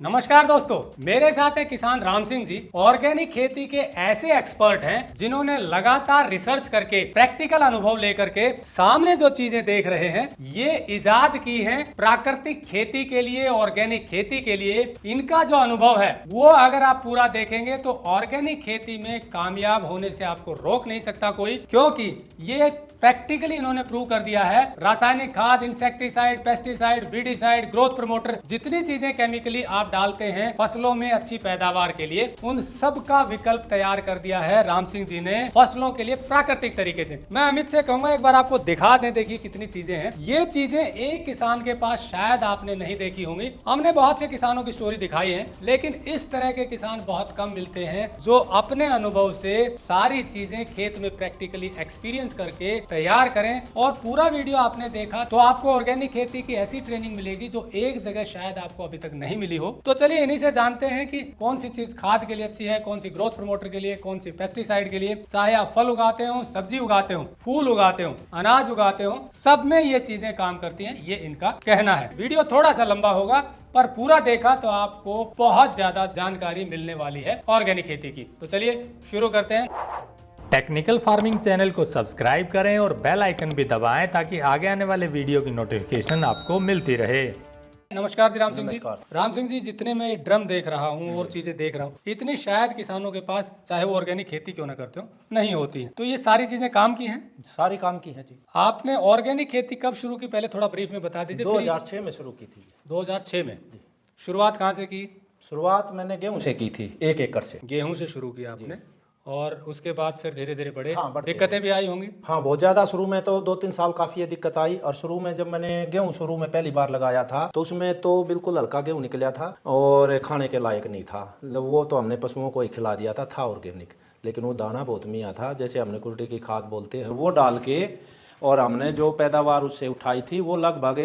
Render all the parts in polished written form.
नमस्कार दोस्तों, मेरे साथ है किसान राम सिंह जी। ऑर्गेनिक खेती के ऐसे एक्सपर्ट हैं जिन्होंने लगातार रिसर्च करके प्रैक्टिकल अनुभव लेकर के सामने जो चीजें देख रहे हैं ये इजाद की हैं प्राकृतिक खेती के लिए, ऑर्गेनिक खेती के लिए। इनका जो अनुभव है वो अगर आप पूरा देखेंगे तो ऑर्गेनिक खेती में कामयाब होने से आपको रोक नहीं सकता कोई, क्योंकि ये प्रैक्टिकली इन्होंने प्रूव कर दिया है। रासायनिक खाद, insecticide, pesticide, weedicide, growth promoter, जितनी चीजें केमिकली आप डालते हैं फसलों में अच्छी पैदावार के लिए, उन सब का विकल्प तैयार कर दिया है राम सिंह जी ने फसलों के लिए प्राकृतिक तरीके से। मैं अमित से कहूंगा एक बार आपको दिखा दें, देखिए कितनी चीजें हैं। ये चीजें एक किसान के पास शायद आपने नहीं देखी होंगी। हमने बहुत से किसानों की स्टोरी दिखाई है, लेकिन इस तरह के किसान बहुत कम मिलते हैं जो अपने अनुभव से सारी चीजें खेत में प्रैक्टिकली एक्सपीरियंस करके तैयार करें। और पूरा वीडियो आपने देखा तो आपको ऑर्गेनिक खेती की ऐसी ट्रेनिंग मिलेगी जो एक जगह शायद आपको अभी तक नहीं मिली हो। तो चलिए इन्हीं से जानते हैं कि कौन सी चीज खाद के लिए अच्छी है, कौन सी ग्रोथ प्रमोटर के लिए, कौन सी पेस्टिसाइड के लिए। चाहे आप फल उगाते हो, सब्जी उगाते हो, फूल उगाते हो, अनाज उगाते हो, सब में ये चीजें काम करती हैं, ये इनका कहना है। वीडियो थोड़ा सा लंबा होगा पर पूरा देखा तो आपको बहुत ज्यादा जानकारी मिलने वाली है ऑर्गेनिक खेती की। तो चलिए शुरू करते हैं। टेक्निकल फार्मिंग चैनल को सब्सक्राइब करें और बेल आइकन भी दबाएं ताकि आगे आने वाले वीडियो की नोटिफिकेशन आपको मिलती रहे। नमस्कार जी राम सिंह जी। राम सिंह जी, जितने मैं ड्रम देख रहा हूँ और चीजें देख रहा हूँ, इतनी शायद किसानों के पास, चाहे वो ऑर्गेनिक खेती क्यों ना करते हो, नहीं होती है। तो ये सारी चीजें काम की हैं? सारी काम की है जी। आपने ऑर्गेनिक खेती कब शुरू की, पहले थोड़ा ब्रीफ में बता दीजिए। 2006 में शुरू की थी। 2006 में शुरुआत कहाँ से की? शुरुआत मैंने गेहूं से की थी, 1 एकड़ से। गेहूं से शुरू किया आपने, और उसके बाद फिर धीरे धीरे बढ़े। हाँ, बढ़ते दिक्कतें भी आई होंगी? हाँ, बहुत ज़्यादा। शुरू में तो 2-3 साल काफ़ी दिक्कत आई। और शुरू में जब मैंने गेहूं शुरू में पहली बार लगाया था तो उसमें तो बिल्कुल हल्का गेहूं निकला था और खाने के लायक नहीं था। वो तो हमने पशुओं को ही खिला दिया था ऑर्गेनिक, लेकिन वो दाना बहुत मिया था। जैसे हमने कुर्टी की खाद बोलते हैं वो डाल के, और हमने जो पैदावार उससे उठाई थी वो लगभग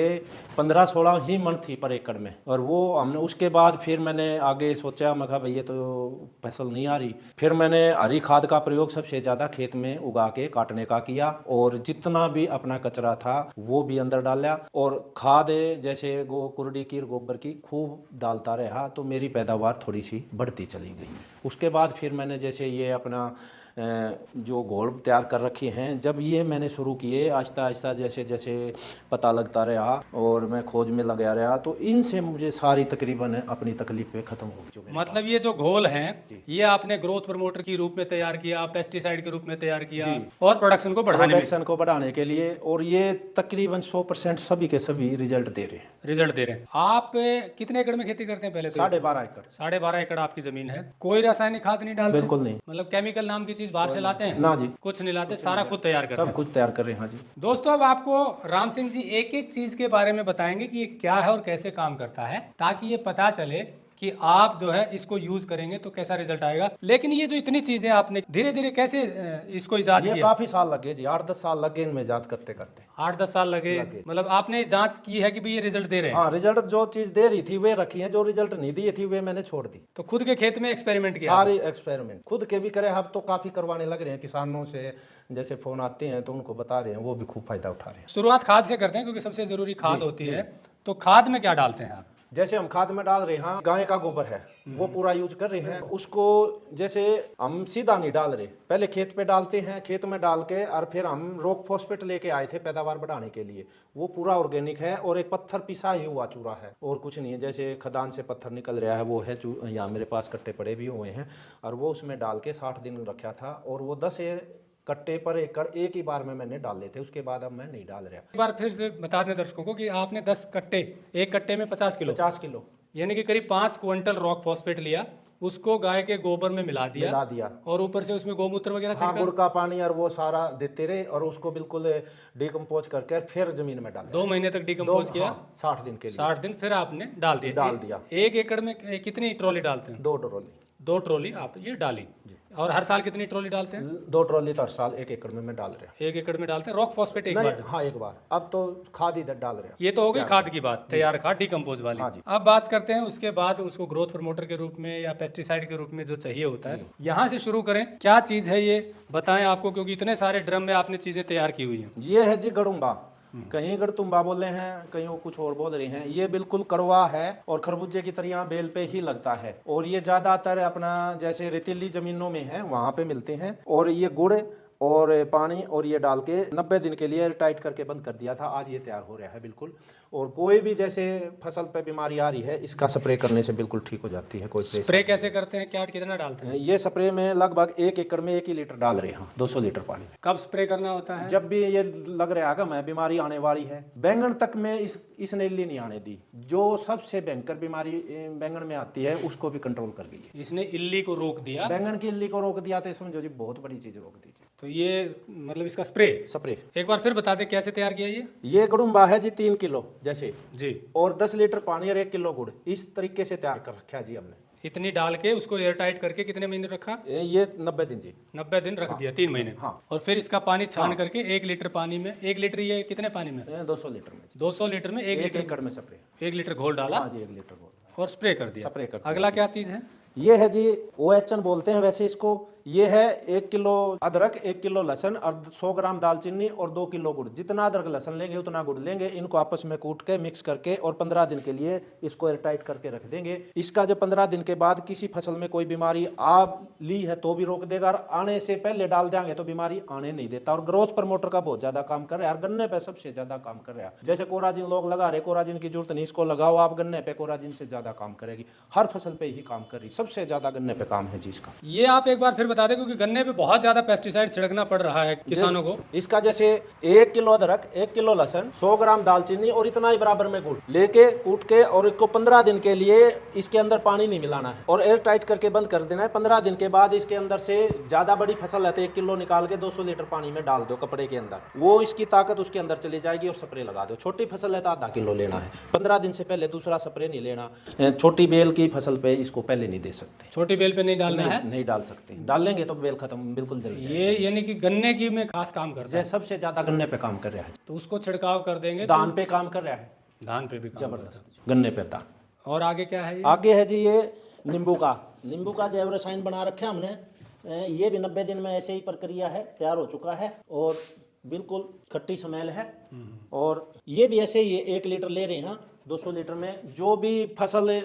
15-16 ही मन थी पर एकड़ में। और वो हमने उसके बाद फिर मैंने आगे सोचा, मैं कहा भाई ये तो फसल नहीं आ रही। फिर मैंने हरी खाद का प्रयोग सबसे ज़्यादा खेत में उगा के काटने का किया, और जितना भी अपना कचरा था वो भी अंदर डाला, और खाद जैसे कुर्डी की, गोबर की खूब डालता रहा। तो मेरी पैदावार थोड़ी सी बढ़ती चली गई। उसके बाद फिर मैंने जैसे ये अपना जो घोल तैयार कर रखे हैं, जब ये मैंने शुरू किए आहिस्ता आहिस्ता, जैसे जैसे पता लगता रहा और मैं खोज में लगा रहा, तो इनसे मुझे सारी तकरीबन अपनी तकलीफें खत्म हो चुकी। मतलब ये जो घोल हैं ये आपने ग्रोथ प्रमोटर के रूप में तैयार किया, पेस्टिसाइड के रूप में तैयार किया, और प्रोडक्शन को बढ़ाने के लिए, और ये तकरीबन 100% सभी के सभी रिजल्ट दे रहे हैं। आप कितने एकड़ में खेती करते हैं? पहले 12.5 एकड़। 12.5 एकड़ आपकी जमीन है। कोई रासायनिक खाद नहीं डालते? बिल्कुल नहीं। मतलब केमिकल नाम की चीज बाहर से लाते हैं? ना जी, कुछ नहीं लाते, सारा खुद तैयार करते हैं। सब कुछ तैयार कर रहे हैं। हाँ जी। दोस्तों, अब आपको राम सिंह जी एक एक चीज के बारे में बताएंगे कि ये क्या है और कैसे काम करता है, ताकि ये पता चले कि आप जो है इसको यूज करेंगे तो कैसा रिजल्ट आएगा। लेकिन ये जो इतनी चीजें आपने धीरे धीरे कैसे इसको इजाद किया? काफी साल लगे जी, 8-10 साल लगे इनमें इजाद करते करते। 8-10 साल लगे। मतलब आपने जांच की है कि भाई ये रिजल्ट दे रहे हैं? हाँ, रिजल्ट जो चीज दे रही थी वे रखी है, जो रिजल्ट नहीं दी थी वे मैंने छोड़ दी। तो खुद के खेत में एक्सपेरिमेंट किया? सारे एक्सपेरिमेंट खुद के भी करे, अब तो काफी करवाने लग रहे हैं। किसानों से जैसे फोन आते हैं तो उनको बता रहे हैं, वो भी खूब फायदा उठा रहे हैं। शुरुआत खाद से करते हैं क्योंकि सबसे जरूरी खाद होती है। तो खाद में क्या डालते हैं आप? जैसे हम खाद में डाल रहे हैं, गाय का गोबर है वो पूरा यूज कर रहे हैं। उसको जैसे हम सीधा नहीं डाल रहे, पहले खेत पे डालते हैं, खेत में डाल के, और फिर हम रॉक फॉस्फेट लेके आए थे पैदावार बढ़ाने के लिए। वो पूरा ऑर्गेनिक है, और एक पत्थर पिसा ही हुआ चूरा है और कुछ नहीं है। जैसे खदान से पत्थर निकल रहा है वो है, यहाँ मेरे पास कट्टे पड़े भी हुए हैं, और वो उसमें डाल के 60 दिन रखा था। और वो 10 कट्टे पर एकड़ एक ही बार में मैंने डाल लेते, उसके बाद अब मैं नहीं डाल रहा। एक बार फिर से बता दें दर्शकों को कि आपने 10 कट्टे, एक कट्टे में 50 किलो यानी कि करीब 5 क्विंटल रॉक फॉस्फेट लिया, उसको गाय के गोबर में मिला दिया और ऊपर से उसमें गोमूत्र वगैरह छिड़का, गुड़ का पानी और वो सारा देते रहे, और उसको बिल्कुल डिकम्पोज करके फिर जमीन में डाल 2 महीने तक डिकम्पोज किया। 60 दिन के लिए। 60 दिन फिर आपने डाल दिया। 1 एकड़ में कितनी ट्रॉली डालते हैं? 2 ट्रॉली आप ये डाली। और हर साल कितनी ट्रॉली डालते हैं? 2 ट्रॉली तो हर साल 1 एकड़ में मैं डाल रहा। 1 एकड़ में डालते हैं रॉक फॉस्फेट एक बार? हाँ, एक बार। अब तो खाद इधर डाल रहे हैं। ये तो हो गई खाद की बात, तैयार खाद डिकम्पोज वाली। हाँ जी। अब बात करते हैं उसके बाद उसको ग्रोथ प्रमोटर के रूप में या पेस्टिसाइड के रूप में जो चाहिए होता है, यहाँ से शुरू करें। क्या चीज है ये बताएं आपको, क्योंकि इतने सारे ड्रम में आपने चीजें तैयार की हुई हैं। ये है जी गड़ुम्बा। कहीं गड़तुम्बा बोल रहे हैं, कहीं वो कुछ और बोल रहे हैं। ये बिल्कुल कड़वा है और खरबूजे की तरह बेल पे ही लगता है, और ये ज्यादातर अपना जैसे रेतीली जमीनों में है वहां पे मिलते हैं। और ये गुड़ और पानी और ये डाल के 90 दिन के लिए टाइट करके बंद कर दिया था। आज ये तैयार हो रहा है बिल्कुल। और कोई भी जैसे फसल पे बीमारी आ रही है, इसका स्प्रे करने से बिल्कुल ठीक हो जाती है। कोई स्प्रे कैसे करते हैं, क्या कितना डालते हैं? ये स्प्रे में लगभग 1 एकड़ में 1 ही लीटर डाल रहे हैं, 200 लीटर पानी में। कब स्प्रे करना होता है? जब भी ये लग रहा है कि मैं बीमारी आने वाली है। बैंगन तक में इसने इल्ली नहीं आने दी। जो सबसे भयंकर बीमारी बैंगन में आती है उसको भी कंट्रोल कर गई है। इसने इल्ली को रोक दिया। बैंगन की इल्ली को रोक दिया तो समझो जी बहुत बड़ी चीज रोक दीजिए। तो ये मतलब इसका स्प्रे एक बार फिर बता दें कैसे तैयार किया ये गड़ुम्बा है जी 3 किलो जैसे जी, और 10 लीटर पानी और 1 किलो गुड़, इस तरीके से तैयार कर रखा है जी हमने। इतनी डाल के उसको एयर टाइट करके कितने महीने रखा? ये 90 दिन जी। 90 दिन रख दिया, 3 महीने। हाँ। और फिर इसका पानी छान करके 1 लीटर पानी में, 1 लीटर ये कितने पानी में? 200 लीटर में। 200 लीटर में 1 लीटर एकड़ में स्प्रे। 1 लीटर घोल डाला। हाँ जी, 1 लीटर घोल और स्प्रे कर दिया। स्प्रे कर दिया। अगला क्या चीज़ है? ये है जी OHN बोलते हैं वैसे इसको। ये है 1 किलो अदरक, 1 किलो लहसुन और 100 ग्राम दालचीनी और 2 किलो गुड़। जितना अदरक लहसुन लेंगे उतना गुड़ लेंगे। इनको आपस में कूट के मिक्स करके और 15 दिन के लिए इसको एयर टाइट करके रख देंगे। इसका जब 15 दिन के बाद किसी फसल में कोई बीमारी आ ली है तो भी रोक देगा, और आने से पहले डाल देंगे तो बीमारी आने नहीं देता। और ग्रोथ प्रमोटर का बहुत ज्यादा काम कर रहा है, और गन्ने पे सबसे ज्यादा काम कर रहा है। जैसे कोराजिन लोग लगा रहे, कोराजिन की जरूरत नहीं, इसको लगाओ आप गन्ने पे, कोराजिन से ज्यादा काम करेगी। हर फसल पे ही काम कर रही, सबसे ज्यादा गन्ने पे काम है जी इसका। ये आप एक बार फिर बता दें, क्योंकि गन्ने पे बहुत ज्यादा पेस्टिसाइड छिड़कना पड़ रहा है किसानों को। इसका जैसे 1 किलो अदरक, 1 किलो लहसुन, 100 ग्राम दालचीनी और इतना ही बराबर में गुड़ लेके कूट के, और इसको 15 दिन के लिए इसके अंदर पानी नहीं मिलाना है और एयर टाइट करके बंद कर देना है। 15 दिन के बाद इसके अंदर से ज्यादा बड़ी फसल है तो 1 किलो निकाल के 200 लीटर पानी में डाल दो कपड़े के अंदर, वो इसकी ताकत उसके अंदर चली जाएगी और स्प्रे लगा दो। छोटी फसल है तो आधा किलो लेना है। 15 दिन से पहले दूसरा स्प्रे नहीं लेना। छोटी बेल की फसल पे इसको पहले नहीं दे सकते, छोटी बेल पे नहीं डालना है। नहीं डाल सकते, डाल लेंगे तो बेल खत्म बिल्कुल जल्दी। ये यानी कि गन्ने की में खास काम करता है, सबसे ज्यादा गन्ने पे काम कर रहा है। तो उसको छिड़काव कर देंगे। धान पे काम कर रहा है, धान पे भी काम जबरदस्त, गन्ने पे धान। और आगे क्या है? आगे है जी ये नींबू का जैव रसायन बना रखा है हमने। ये भी 90 दिन में ऐसे ही प्रक्रिया है, तैयार हो चुका है और बिल्कुल खट्टी स्मेल है। और ये भी ऐसे ही 1 लीटर ले रहे हैं 200 लीटर में। जो भी फसल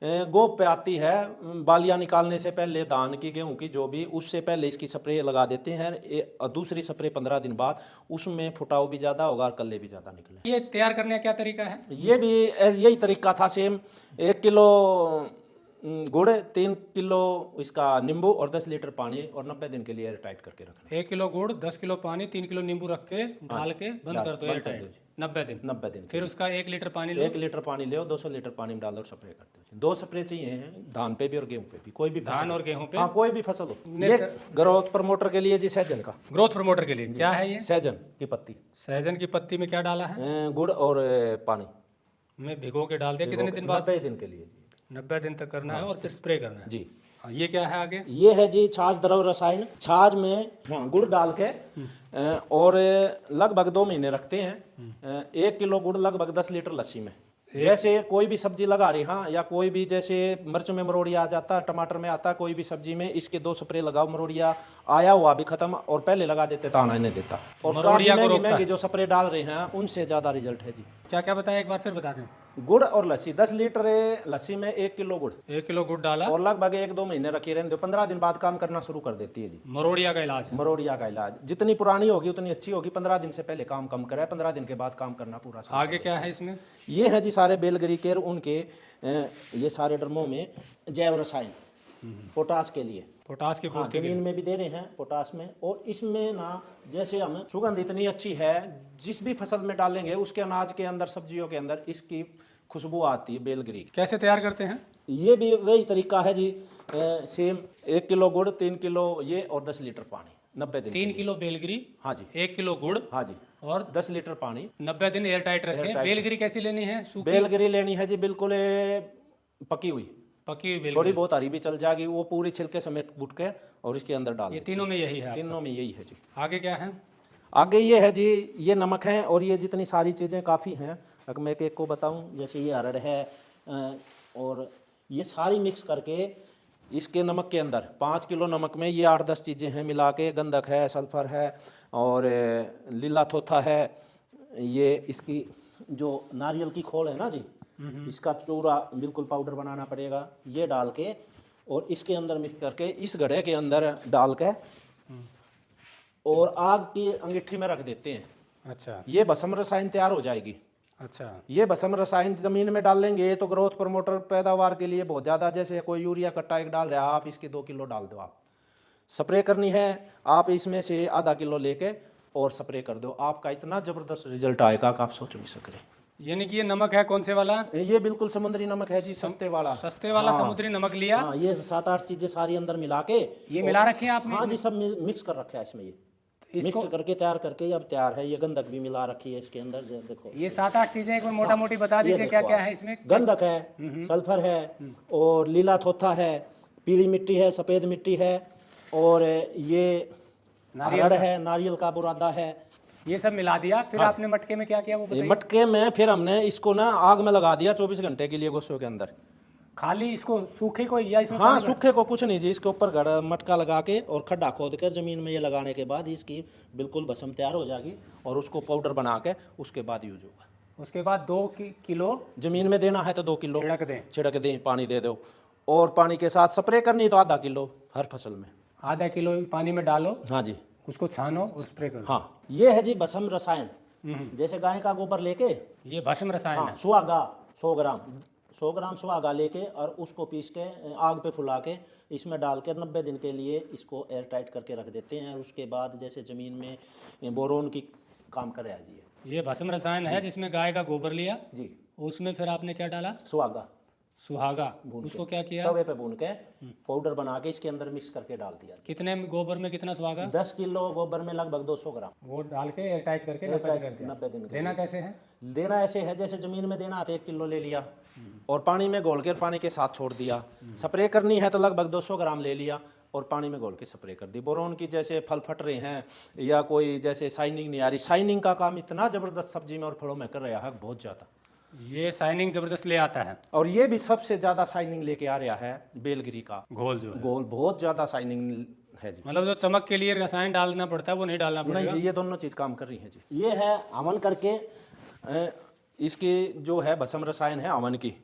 गोप पे आती है, बालियां निकालने से पहले धान की, गेहूं की, जो भी, उससे पहले इसकी स्प्रे लगा देते हैं। और दूसरी स्प्रे 15 दिन बाद, उसमें फुटाव भी ज़्यादा होगा और कल्ले भी ज़्यादा निकले। ये तैयार करने का क्या तरीका है? ये भी यही तरीका था सेम। 1 किलो गुड़, 3 किलो इसका नींबू और 10 लीटर पानी और 90 दिन के लिए एयर टाइट करके रखना। 1 किलो गुड़, 10 किलो पानी, 3 किलो नींबू रख के डाल के बंद कर दो एयर टाइट 90 दिन। 90 दिन फिर उसका 1 लीटर पानी लो। 1 लीटर पानी ले 200 लीटर पानी में डालो और स्प्रे कर दो। 2 स्प्रे चाहिए हैं धान पे भी और गेहूं पे भी, कोई भी धान और गेहूं पे। हाँ, कोई भी फसल हो। ये ग्रोथ प्रमोटर के लिए जी सहजन का। ग्रोथ प्रमोटर के लिए क्या है ये? सहजन की पत्ती। सहजन की पत्ती में क्या डाला है? गुड़ और पानी में भिगो के डाल दिया। कितने दिन बाद? 90 दिन के लिए जी। 90 दिन तक करना है और फिर स्प्रे करना है जी। ये क्या है आगे? ये है जी छाछ द्रव रसायन। छाछ में गुड़ डाल के और लगभग 2 महीने रखते हैं। 1 किलो गुड़ लगभग 10 लीटर लस्सी में। जैसे कोई भी सब्जी लगा रही, हाँ, या कोई भी जैसे मिर्च में मरोड़िया आ जाता है, टमाटर में आता है, कोई भी सब्जी में इसके 2 स्प्रे लगाओ, मरोड़िया आया हुआ भी खत्म, और पहले लगा देते तो आना नहीं देता। और मरोड़िया को रोकता है। जो स्प्रे डाल रहे हैं उनसे ज्यादा रिजल्ट है जी। क्या क्या बताया एक बार फिर बता दें। गुड़ और लस्सी, 10 लीटर लस्सी में 1 किलो गुड़, 1 किलो गुड़ डाला और लगभग 1-2 महीने रखी रहने दो। 15 दिन बाद काम करना शुरू कर देती है जी। मरोड़िया का इलाज है। मरोड़िया का इलाज जितनी पुरानी होगी उतनी अच्छी होगी। 15 दिन से पहले काम कम करे, 15 दिन के बाद काम करना पूरा शुरू। आगे क्या है इसमें? ये है जी सारे बेलगरी केयर, उनके ये सारे ड्रमों में जैव रसायन पोटास के लिए। पोटास की हाँ, जमीन में भी दे रहे हैं पोटास में। और इसमें ना जैसे हम सुगंध इतनी अच्छी है, जिस भी फसल में डालेंगे उसके अनाज के अंदर, सब्जियों के अंदर इसकी खुशबू आती है बेलगरी। कैसे तैयार करते हैं? ये भी वही तरीका है जी। सेम 1 किलो गुड़, 3 किलो ये और 10 लीटर पानी 90 दिन। 3 किलो बेलगिरी, हाँ जी, 1 किलो गुड़, हाँ जी, और 10 लीटर पानी 90 दिन एयर टाइट रखें। बेलगिरी कैसी लेनी है? सूखी? बेलगिरी लेनी है जी बिल्कुल पकी हुई। पकी हुई बेलगिरी। थोड़ी बहुत हरी भी चल जाएगी, वो पूरी छिलके समेत कूट के और इसके अंदर डाल। ये तीनों में यही है? तीनों में यही है जी। आगे क्या है? आगे ये है जी, ये नमक है और ये जितनी सारी चीज़ें काफ़ी हैं। अगर मैं एक को बताऊं, जैसे ये अरड़ है और ये सारी मिक्स करके इसके नमक के अंदर 5 किलो नमक में ये 8-10 चीज़ें हैं मिला के। गंधक है, सल्फर है और लीला थोथा है, ये इसकी जो नारियल की खोल है ना जी, इसका चूरा बिल्कुल पाउडर बनाना पड़ेगा, ये डाल के और इसके अंदर मिक्स करके इस घड़े के अंदर डाल के और आग की अंगीठी में रख देते हैं। अच्छा ये भस्म रसायन तैयार हो जाएगी। अच्छा। ये भस्म रसायन जमीन में डाल लेंगे तो ग्रोथ प्रमोटर पैदावार के लिए बहुत ज़्यादा, जैसे कोई यूरिया कट्टा एक डाल रहा है, आप इसके 2 किलो डाल दो। आप स्प्रे करनी है, आप इसमें से आधा किलो लेके और स्प्रे कर दो, आपका इतना ज़बरदस्त रिजल्ट आएगा कि आप सोच नहीं सक रहे। यानी कि ये नमक है कौन से वाला? ये बिल्कुल समुद्री नमक है जी, सस्ते वाला। सस्ते वाला हाँ, समुद्री नमक लिया। हाँ, ये 7-8 चीज़ें सारी अंदर मिला के ये मिला रखे हैं आपने? हाँ जी, सब मिक्स कर रखा है इसमें। ये इसको मिक्स करके तैयार करके अब तैयार है। ये गंधक भी मिला रखी है इसके अंदर, देखो ये 7-8 चीजें एक बार मोटा मोटी बता ये दीजिए देखो क्या क्या आप। है इसमें? गंधक है, सल्फर है और लीला थोथा है, पीली मिट्टी है, सफ़ेद मिट्टी है और ये हरड़ है, नारियल का बुरादा है। ये सब मिला दिया, फिर आपने मटके में क्या किया वो ये बताइए। मटके में फिर हमने इसको ना आग में लगा दिया 24 घंटे के लिए गोसों के अंदर। खाली इसको सूखे को या इसमें हाँ, पानी सूखे को कुछ नहीं जी, इसके ऊपर गड़ मटका लगा के और खड्डा खोद कर ज़मीन में ये लगाने के बाद इसकी बिल्कुल भस्म तैयार हो जाएगी और उसको पाउडर बना के उसके बाद यूज होगा। उसके बाद 2 किलो ज़मीन में देना है तो 2 किलो छिड़क दें। छिड़क दें, पानी दे दो और पानी के साथ स्प्रे करनी तो आधा किलो हर फसल में। आधा किलो पानी में डालो, हाँ जी, उसको छानो और स्प्रे करो। हाँ, ये है जी भस्म रसायन। जैसे गाय का गोबर लेके, ये भस्म रसायन हाँ, है। सुहागा 100 ग्राम सुहागा लेके और उसको पीस के आग पे फुला के इसमें डाल कर 90 दिन के लिए इसको एयर टाइट करके रख देते हैं। उसके बाद जैसे ज़मीन में बोरोन की काम कर रहा है जी। ये भस्म रसायन है जिसमें गाय का गोबर लिया, जी, उसमें फिर आपने क्या डाला? सुहागा सुहागा। उसको क्या किया? तवे पे भून के पाउडर बना के इसके अंदर मिक्स करके डाल दिया। कितने गोबर में कितना सुहागा? 10 किलो गोबर में लगभग 200 ग्राम वो डाल के एयर टाइट करके 90 दिन कर दिया। 90 दिन के देना कैसे है? देना ऐसे है जैसे ज़मीन में देना तो 1 किलो ले लिया और पानी में घोल कर पानी के साथ छोड़ दिया। स्प्रे करनी है तो लगभग 200 ग्राम ले लिया और पानी में घोल के स्प्रे कर दी। बोरोन की जैसे फल फट रहे हैं या कोई जैसे शाइनिंग नहीं आ रही, शाइनिंग का काम इतना ज़बरदस्त सब्जी में और फलों में कर रहा है बहुत ज़्यादा। ये शाइनिंग जबरदस्त ले आता है। और ये भी सबसे ज़्यादा शाइनिंग लेके आ रहा है बेलगिरी का घोल जो है। गोल, बहुत ज़्यादा शाइनिंग है जी। मतलब जो चमक के लिए रसायन डालना पड़ता है वो नहीं डालना नहीं पड़ेगा। जी, ये दोनों चीज़ काम कर रही है जी। ये है अमन करके इसकी जो है भस्म रसायन है अमन की,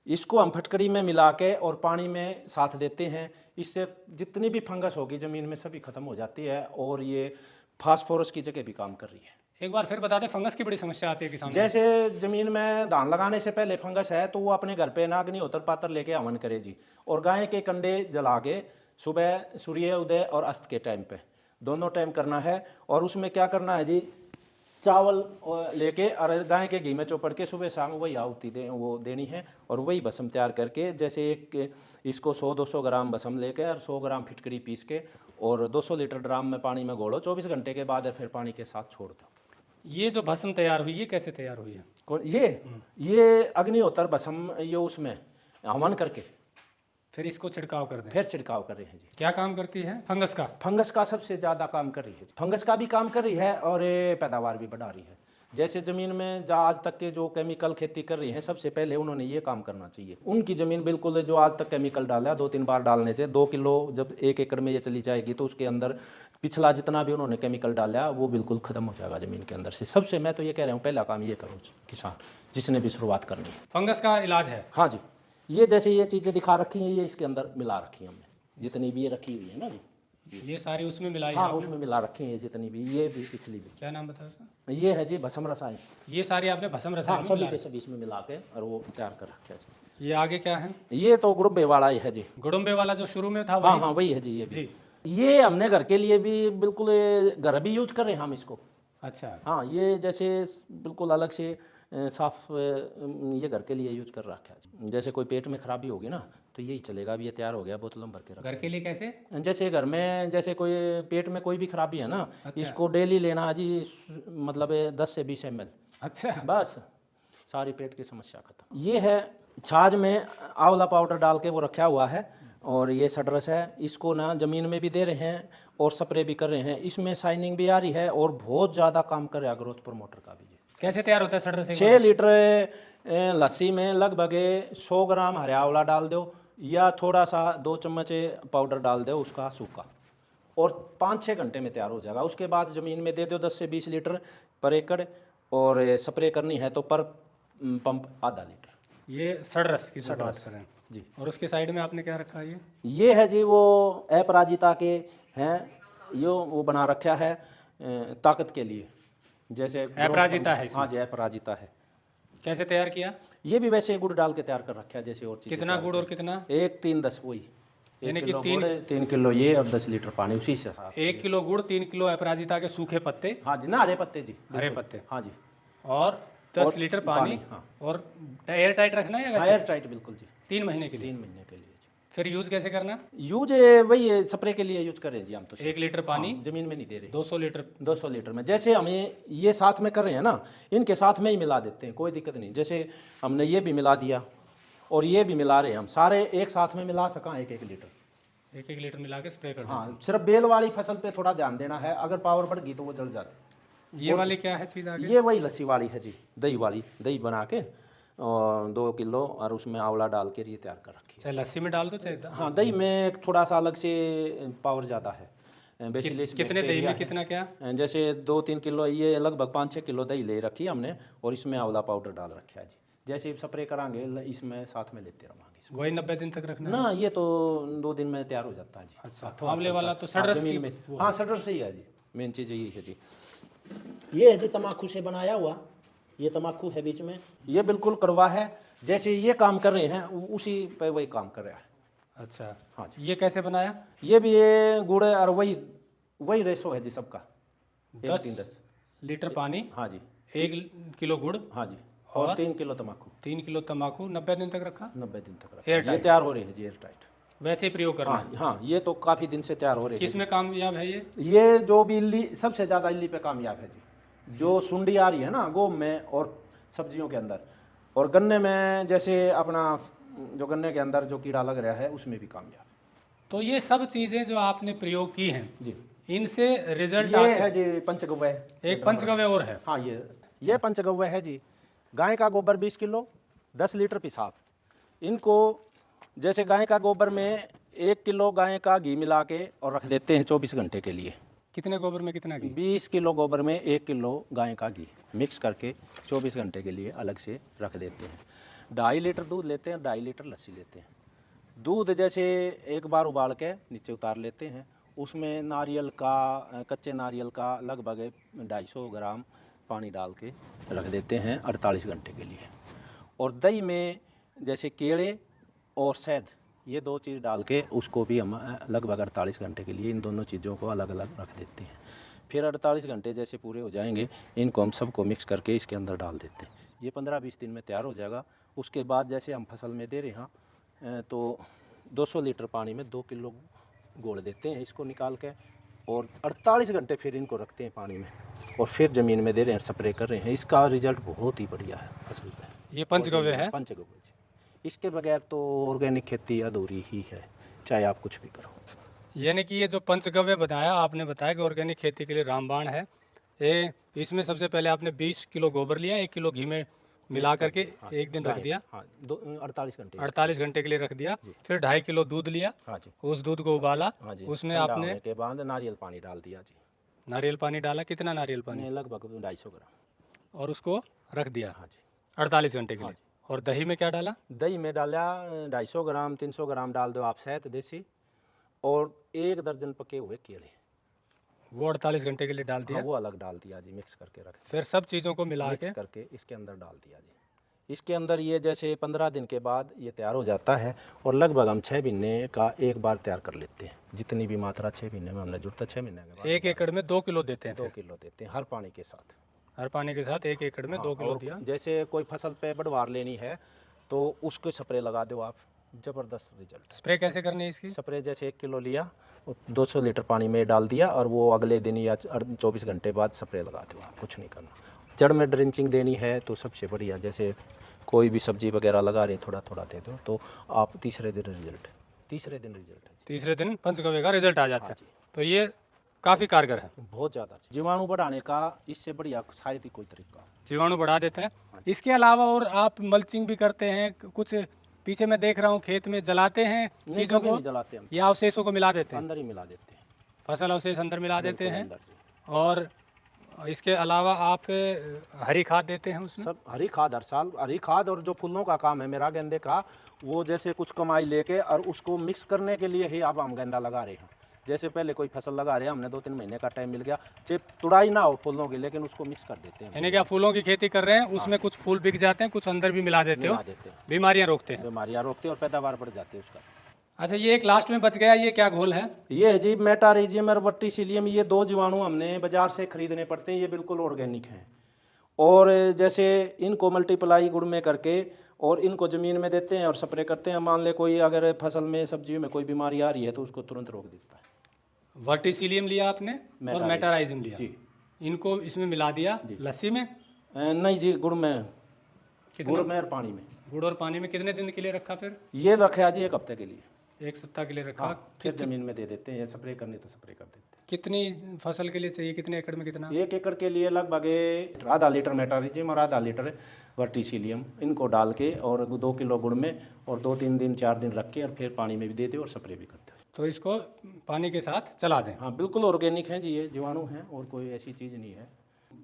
इसको हम फटकड़ी में मिला के और पानी में साथ देते हैं। इससे जितनी भी फंगस होगी ज़मीन में सभी खत्म हो जाती है और ये फास्फोरस की जगह भी काम कर रही है। एक बार फिर बता दें, फंगस की बड़ी समस्या आती है किसान। जैसे ज़मीन में धान लगाने से पहले फंगस है तो वो अपने घर पे नागनिहोत्र पात्र लेके हवन करे जी, और गाय के कंडे जला के सुबह सूर्य उदय और अस्त के टाइम पे दोनों टाइम करना है। और उसमें क्या करना है जी, चावल लेके और गाय के घी में चौपड़ के सुबह शाम वही आहुति वो देनी है और वही भस्म तैयार करके जैसे एक इसको 100-200 ग्राम भस्म लेके और 100 ग्राम फिटकरी पीस के और 200 लीटर ड्राम में पानी में घोलो, 24 घंटे के बाद फिर पानी के साथ छोड़ दो। ये जो भस्म तैयार हुई, ये कैसे तैयार हुई है? ये अग्निहोत्र भस्म ये उसमें हवन करके फिर इसको छिड़काव कर दें। फिर छिड़काव कर रहे हैं जी। क्या काम करती है? फंगस का। फंगस का सबसे ज़्यादा काम कर रही है, फंगस का भी काम कर रही है और ये पैदावार भी बढ़ा रही है। जैसे ज़मीन में जहाँ आज तक के जो केमिकल खेती कर रही है, सबसे पहले उन्होंने ये काम करना चाहिए। उनकी ज़मीन बिल्कुल जो आज तक केमिकल डाला 2-3 बार डालने से 2 किलो जब 1 एकड़ में ये चली जाएगी तो उसके अंदर पिछला जितना भी उन्होंने केमिकल डाला वो बिल्कुल ख़त्म हो जाएगा ज़मीन के अंदर से। सबसे मैं तो ये कह रहा हूँ पहला काम ये करो किसान जिसने भी शुरुआत करनी है। फंगस का इलाज है। हाँ जी, ये जैसे ये चीज़ें दिखा रखी हैं ये इसके अंदर मिला रखी है हमने, जितनी भी ये रखी हुई है ना जी, ये सारी उसमें मिलाई हाँ है। उसमें मिला रखी है जितनी भी, ये भी पिछली भी। क्या नाम बताया उसका? ये है जी भस्म रसायन। ये सारी आपने भस्म हाँ, रसायन में सभी मिला के सभी इसमें मिला के और वो तैयार कर रखे हैं। ये आगे क्या है? ये तो गुड़बे वाला ही है जी। गुडुम्बे वाला जो शुरू में था हाँ वही? हाँ वही है जी। ये भी जी। ये हमने घर के लिए भी बिल्कुल घर भी यूज कर रहे हैं हम इसको। अच्छा। हाँ, ये जैसे बिल्कुल अलग से साफ ये घर के लिए यूज कर रखा है। जैसे कोई पेट में खराबी होगी ना तो यही चलेगा। अब ये तैयार हो गया, बोतलों भर के रख। घर के लिए कैसे? जैसे घर में जैसे कोई पेट में कोई भी खराबी है ना, अच्छा। इसको डेली लेना जी, मतलब 10 से 20 ml, अच्छा। बस सारी पेट की समस्या खत्म। ये है छाछ में आंवला पाउडर डाल के वो रखा हुआ है और ये सडरस है, इसको ना ज़मीन में भी दे रहे हैं और स्प्रे भी कर रहे हैं। इसमें शाइनिंग भी आ रही है और बहुत ज़्यादा काम कर रहा है ग्रोथ प्रमोटर का भी। कैसे तैयार होता है सडर से? 6 लीटर लस्सी में लगभग 100 ग्राम हरा आंवला डाल दो या थोड़ा सा 2 चम्मच पाउडर डाल दो उसका सूखा, और 5-6 घंटे में तैयार हो जाएगा। उसके बाद ज़मीन में दे दो 10 से 20 लीटर पर एकड़ और स्प्रे करनी है तो पर पंप आधा लीटर। ये सड़रस की जो बात करें जी। और उसके साइड में आपने क्या रखा है ये है जी वो अपराजिता के हैं, यो वो बना रखा है ताकत के लिए, जैसे अपराजिता है इसमें? हाँ जी अपराजिता है। कैसे तैयार किया? ये भी वैसे गुड़ डाल के तैयार कर रखा है जैसे और चीज़ें। कितना गुड़ और कितना? 1 3 10 वही, 1 यानी कि किलो गुड़ 3 किलो ये और 10 लीटर पानी उसी से। 1 किलो गुड़, 3 किलो अपराजिता के सूखे पत्ते, हाँ जी ना हरे पत्ते जी, हरे पत्ते, हाँ जी, और 10 और लीटर पानी। हाँ। और एयर टाइट रखना है या वैसे? एयर टाइट बिल्कुल जी, 3 महीने के लिए। 3 महीने के लिए जी। फिर यूज़ कैसे करना? यूज वही स्प्रे के लिए यूज करें जी हम तो। 1 लीटर पानी जमीन में नहीं दे रहे, 200 लीटर। 200 लीटर में। जैसे हमें ये साथ में कर रहे हैं ना, इनके साथ में ही मिला देते हैं, कोई दिक्कत नहीं। जैसे हमने ये भी मिला दिया और ये भी मिला रहे हैं हम, सारे एक साथ में मिला सका 1 1 लीटर। 1 1 लीटर मिला के स्प्रे कर हाँ सिर्फ बेल वाली फसल पे थोड़ा ध्यान देना है, अगर पावर बढ़ गई तो वो जल जाती। ये वाली क्या है चीज़ आगे? ये वही लस्सी वाली है जी, दही वाली, दही बना के और 2 किलो और उसमें आंवला डाल के ये तैयार कर रखी। चाहे लस्सी में डाल दो चाहे हाँ दही में थोड़ा सा अलग से पावर ज़्यादा है बेसिलिस कितने दही में कितना क्या? जैसे 2 3 किलो ये लगभग 5 6 किलो दही ले रखी हमने और इसमें आंवला पाउडर डाल रखा है जी। जैसे स्प्रे करांगे इसमें साथ में लेते रहेंगे। वही 90 दिन तक रखना है? ना ये तो 2 दिन में तैयार हो जाता है जी। अच्छा, आंवले वाला तो सड़रस की में, हाँ सडर से ही है जी, मेन चीज़ यही है जी। ये है जी तम्बाकू से बनाया हुआ, ये तम्बाकू है बीच में, ये बिल्कुल कड़वा है। जैसे ये काम कर रहे हैं उसी पे वही काम कर रहा है। अच्छा हाँ जी। ये कैसे बनाया? ये भी ये गुड़ और वही रेशो है जी सबका, 1 3 10 लीटर पानी, हाँ जी, 1 किलो गुड़, हाँ जी, और 3 किलो तम्बाकू। 3 किलो तम्बाकू 90 दिन तक रखा? 90 दिन तक रखा। एयर ये टाइट? तैयार हो रहे हैं जी एयर टाइट। वैसे ही प्रयोग करना? हाँ हाँ ये तो काफ़ी दिन से तैयार हो रहे हैं। किस में कामयाब है ये? ये जो भी इल्ली सबसे ज़्यादा इल्ली पे कामयाब है जी। जो सुंडी आ रही है ना गोम में और सब्जियों के अंदर, और गन्ने में जैसे अपना जो गन्ने के अंदर जो कीड़ा लग रहा है उसमें भी कामयाब। तो ये सब चीज़ें जो आपने प्रयोग की हैं जी, इनसे रिजल्ट ये है जी पंचगव्य। एक पंचगव्य और है? हाँ ये पंचगव्य है जी। गाय का गोबर 20 किलो 10 लीटर पेशाब। इनको जैसे गाय का गोबर में 1 किलो गाय का घी मिला के और रख देते हैं 24 घंटे के लिए। कितने गोबर में कितना घी? 20 किलो गोबर में 1 किलो गाय का घी मिक्स करके 24 घंटे के लिए अलग से रख देते हैं। 2.5 लीटर दूध लेते हैं, 2.5 लीटर लस्सी लेते हैं। दूध जैसे एक बार उबाल के नीचे उतार लेते हैं, उसमें नारियल का कच्चे नारियल का लगभग 250 ग्राम पानी डाल के रख देते हैं 48 घंटे के लिए। और दही में जैसे केले और शहद ये 2 चीज़ डाल के उसको भी हम लगभग 48 घंटे के लिए इन दोनों चीज़ों को अलग अलग रख देते हैं। फिर 48 घंटे जैसे पूरे हो जाएंगे इनको हम सबको मिक्स करके इसके अंदर डाल देते हैं। ये 15-20 दिन में तैयार हो जाएगा। उसके बाद जैसे हम फसल में दे रहे हैं तो 200 लीटर पानी में 2 किलो घोल देते हैं इसको निकाल के, और 48 घंटे फिर इनको रखते हैं पानी में और फिर ज़मीन में दे रहे हैं, स्प्रे कर रहे हैं। इसका रिजल्ट बहुत ही बढ़िया है फसल पे। ये पंचगव्य है? पंचगव्य जी। इसके बगैर तो ऑर्गेनिक खेती अधूरी ही है, चाहे आप कुछ भी करो। यानी कि ये जो पंचगव्य बताया आपने, बताया कि ऑर्गेनिक खेती के लिए रामबाण है। ये इसमें सबसे पहले आपने 20 किलो गोबर लिया, 1 किलो घी में मिला करके एक दिन रख दिया। हाँ 48 घंटे 48 घंटे के लिए रख दिया। फिर 2.5 किलो दूध लिया, हाँ जी, उस दूध को उबाला, हाँ जी, उसमें ठंडा आपने होने के बाद नारियल पानी डाल दिया जी। नारियल पानी डाला? कितना नारियल पानी? लगभग 250 ग्राम। और उसको रख दिया हाँ जी 48 घंटे के लिए। और दही में क्या डाला? दही में डाला 250 ग्राम 300 ग्राम डाल दो आप शहद देसी, और 1 दर्जन पके हुए केले वो 48 घंटे के लिए डाल दिया। हाँ, वो अलग डाल दिया जी, मिक्स करके रख फिर सब चीज़ों को मिला के मिक्स करके इसके अंदर डाल दिया जी। इसके अंदर ये जैसे 15 दिन के बाद ये तैयार हो जाता है, और लगभग हम 6 महीने का एक बार तैयार कर लेते हैं। जितनी भी मात्रा 6 महीने में हमने जुड़ता 6 महीने के बाद 1 एकड़ में 2 किलो देते हैं? 2 किलो देते हैं हर पानी के साथ। हर पानी के साथ 1 एकड़ में 2 किलो और दिया। जैसे कोई फसल पे बढ़वार लेनी है तो उसको स्प्रे लगा दो आप, ज़बरदस्त रिजल्ट। स्प्रे कैसे करनी है इसकी? स्प्रे जैसे 1 किलो लिया 200 लीटर पानी में डाल दिया, और वो अगले दिन या 24 घंटे बाद स्प्रे लगा दो आप, कुछ नहीं करना। जड़ में ड्रिंचिंग देनी है तो सबसे बढ़िया, जैसे कोई भी सब्जी वगैरह लगा रहे थोड़ा थोड़ा दे दो तो आप तीसरे दिन रिजल्ट है। तीसरे दिन पंचगव्य का रिजल्ट आ जाता हाँ है। जी, तो ये काफ़ी कारगर है। बहुत ज़्यादा जीवाणु बढ़ाने का इससे बढ़िया शायद ही कोई तरीका। जीवाणु बढ़ा देता है। इसके अलावा और आप मल्चिंग भी करते हैं कुछ? पीछे मैं देख रहा हूँ खेत में जलाते हैं चीज़ों को, नहीं जलाते हम, या अवशेषों को मिला देते हैं? अंदर ही मिला देते हैं, फसल अवशेष अंदर मिला देते हैं। अंदर जी। और और इसके अलावा आप हरी खाद देते हैं उसमें? सब हरी खाद हर साल, हरी खाद और जो फूलों का काम है मेरा गेंदे का, वो जैसे कुछ कमाई लेके और उसको मिक्स करने के लिए ही अब हम गेंदा लगा रहे हैं। जैसे पहले कोई फसल लगा रहे हैं, हमने 2-3 महीने का टाइम मिल गया, चाहे तुड़ाई ना हो फूलों की, लेकिन उसको मिक्स कर देते हैं। यानी कि आप फूलों की खेती कर रहे हैं, उसमें कुछ फूल बिक जाते हैं, कुछ अंदर भी मिला देते हो, मिला देते हैं, बीमारियां रोकते हैं। बीमारियाँ रोकते हैं और पैदावार बढ़ जाती है उसका। अच्छा, ये एक लास्ट में बच गया, ये क्या घोल है? ये है जी मेटाराइजियम और वर्टिसिलियम, ये 2 जीवाणु हमने बाजार से खरीदने पड़ते हैं, ये बिल्कुल ऑर्गेनिक हैं। और जैसे इनको मल्टीप्लाई गुड़ में करके और इनको ज़मीन में देते हैं और स्प्रे करते हैं। मान ले कोई अगर फसल में सब्जियों में कोई बीमारी आ रही है तो उसको तुरंत रोक देता है। वर्टिसिलियम लिया आपने और मेटाराइजियम लिया जी, इनको इसमें मिला दिया लस्सी में? नहीं जी, गुड़ में, कितना? गुड़ में और पानी में। गुड़ और पानी में कितने दिन के लिए रखा फिर? ये रखा जी 1 हफ्ते के लिए, 1 सप्ताह के लिए रखा। हाँ, फिर ज़मीन में दे देते हैं, स्प्रे करने तो स्प्रे कर देते हैं। कितनी फसल के लिए चाहिए, कितने एकड़ में कितना? 1 एकड़ के लिए लगभग आधा लीटर मेटाराइजियम और आधा लीटर वर्टिसिलियम इनको डाल के और 2 किलो गुड़ में और 2-3 दिन 4 दिन रख के और फिर पानी में भी देते और स्प्रे भी करते हैं। तो इसको पानी के साथ चला दें। हाँ, बिल्कुल ऑर्गेनिक है जी, ये जीवाणु हैं और कोई ऐसी चीज़ नहीं है।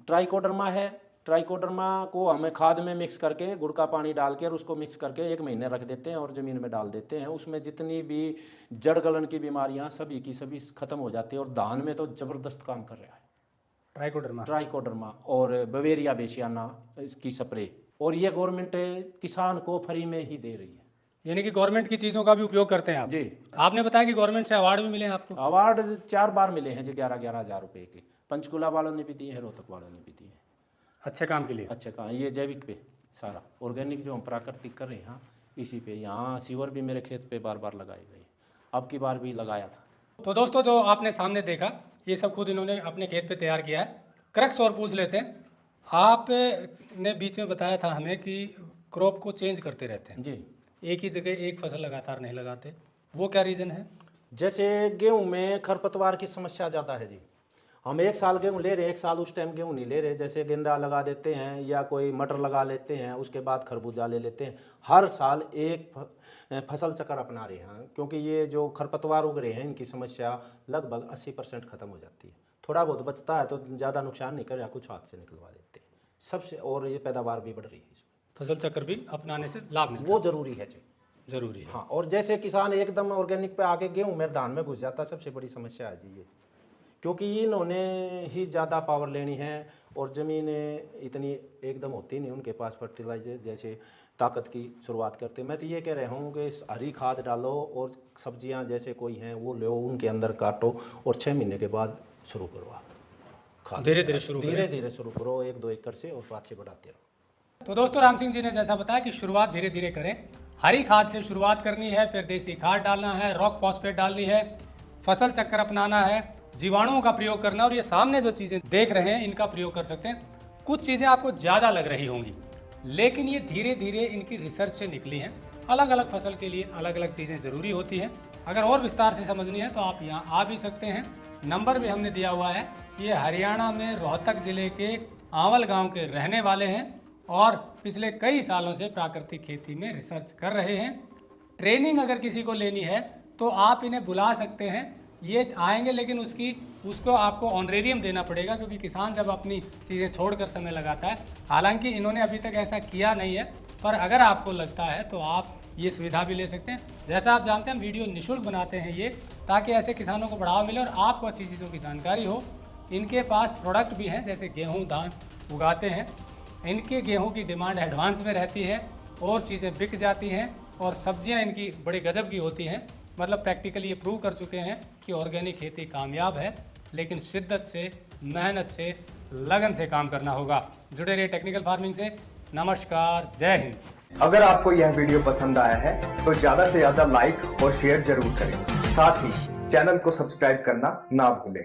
ट्राइकोडर्मा है, ट्राइकोडर्मा को हमें खाद में मिक्स करके गुड़ का पानी डाल के और उसको मिक्स करके 1 महीने रख देते हैं और ज़मीन में डाल देते हैं। उसमें जितनी भी जड़ गलन की बीमारियां सभी की सभी ख़त्म हो जाती है और धान में तो ज़बरदस्त काम कर रहा है ट्राइकोडर्मा और बवेरिया बेसियाना इसकी स्प्रे, और ये गवर्नमेंट किसान को फ्री में ही दे रही है। यानी कि गवर्नमेंट की चीज़ों का भी उपयोग करते हैं आप? जी। आपने बताया कि गवर्नमेंट से अवार्ड भी मिले हैं आपको? अवार्ड 4 बार मिले हैं जी, 11-11 हज़ार रुपये के। पंचकुला वालों ने भी दिए हैं, रोहतक वालों ने भी दिए हैं। अच्छे काम के लिए? अच्छे काम, ये जैविक पे सारा ऑर्गेनिक जो हम प्राकृतिक कर रहे हैं, हाँ, इसी पे। यहाँ सीवर भी मेरे खेत पे बार बार लगाए गए, अब की बार भी लगाया था। तो दोस्तों, जो आपने सामने देखा ये सब खुद इन्होंने अपने खेत पे तैयार किया है। क्रक्स और पूछ लेते हैं, आपने बीच में बताया था हमें कि क्रॉप को चेंज करते रहते हैं जी, एक ही जगह एक फसल लगातार नहीं लगाते, वो क्या रीज़न है? जैसे गेहूं में खरपतवार की समस्या ज़्यादा है जी। हम 1 साल गेहूं ले रहे हैं, 1 साल उस टाइम गेहूं नहीं ले रहे। जैसे गेंदा लगा देते हैं या कोई मटर लगा लेते हैं, उसके बाद खरबूजा ले लेते हैं। हर साल एक फसल चक्र अपना रहे हैं, क्योंकि ये जो खरपतवार उग रहे हैं इनकी समस्या लगभग 80% ख़त्म हो जाती है। थोड़ा बहुत बचता है तो ज़्यादा नुकसान नहीं कर, या कुछ हाथ से निकलवा देते हैं सबसे, और ये पैदावार भी बढ़ रही है इसमें। फसल चक्र भी अपनाने से लाभ मिलता वो ज़रूरी है जी, जरूरी है। हाँ। और जैसे किसान एकदम ऑर्गेनिक पे आके गेहूं में धान में घुस जाता, सबसे बड़ी समस्या है जी ये, क्योंकि इन्होंने ही ज़्यादा पावर लेनी है और ज़मीन इतनी एकदम होती नहीं उनके पास फर्टिलाइजर जैसे ताकत की शुरुआत करते। मैं तो ये कह रहा हूँ कि हरी खाद डालो और सब्जियाँ जैसे कोई हैं वो लो, उनके अंदर काटो और 6 महीने के बाद शुरू करो आप खाद। धीरे धीरे शुरू करो 1-2 एकड़ से और बाद से बढ़ाते रहो। तो दोस्तों, राम सिंह जी ने जैसा बताया कि शुरुआत धीरे धीरे करें। हरी खाद से शुरुआत करनी है, फिर देसी खाद डालना है, रॉक फॉस्फेट डालनी है, फसल चक्कर अपनाना है, जीवाणुओं का प्रयोग करना, और ये सामने जो चीज़ें देख रहे हैं इनका प्रयोग कर सकते हैं। कुछ चीज़ें आपको ज़्यादा लग रही होंगी, लेकिन ये धीरे धीरे इनकी रिसर्च से निकली हैं। अलग अलग फसल के लिए अलग अलग चीज़ें ज़रूरी होती हैं। अगर और विस्तार से समझनी है तो आप यहाँ आ भी सकते हैं। नंबर भी हमने दिया हुआ है। ये हरियाणा में रोहतक ज़िले के आंवल गाँव के रहने वाले हैं और पिछले कई सालों से प्राकृतिक खेती में रिसर्च कर रहे हैं। ट्रेनिंग अगर किसी को लेनी है तो आप इन्हें बुला सकते हैं, ये आएंगे, लेकिन उसको आपको ऑनरेरियम देना पड़ेगा, क्योंकि किसान जब अपनी चीज़ें छोड़कर समय लगाता है। हालांकि इन्होंने अभी तक ऐसा किया नहीं है, पर अगर आपको लगता है तो आप ये सुविधा भी ले सकते हैं। जैसा आप जानते हैं, हम वीडियो निःशुल्क बनाते हैं ये, ताकि ऐसे किसानों को बढ़ावा मिले और आपको अच्छी चीज़ों की जानकारी हो। इनके पास प्रोडक्ट भी हैं, जैसे गेहूँ धान उगाते हैं। इनके गेहूं की डिमांड एडवांस में रहती है और चीज़ें बिक जाती हैं, और सब्जियां इनकी बड़े गजब की होती हैं। मतलब प्रैक्टिकली ये प्रूव कर चुके हैं कि ऑर्गेनिक खेती कामयाब है, लेकिन शिद्दत से, मेहनत से, लगन से काम करना होगा। जुड़े रहिए टेक्निकल फार्मिंग से। नमस्कार, जय हिंद। अगर आपको यह वीडियो पसंद आया है तो ज़्यादा से ज़्यादा लाइक और शेयर जरूर करें। साथ ही चैनल को सब्सक्राइब करना ना भूलें।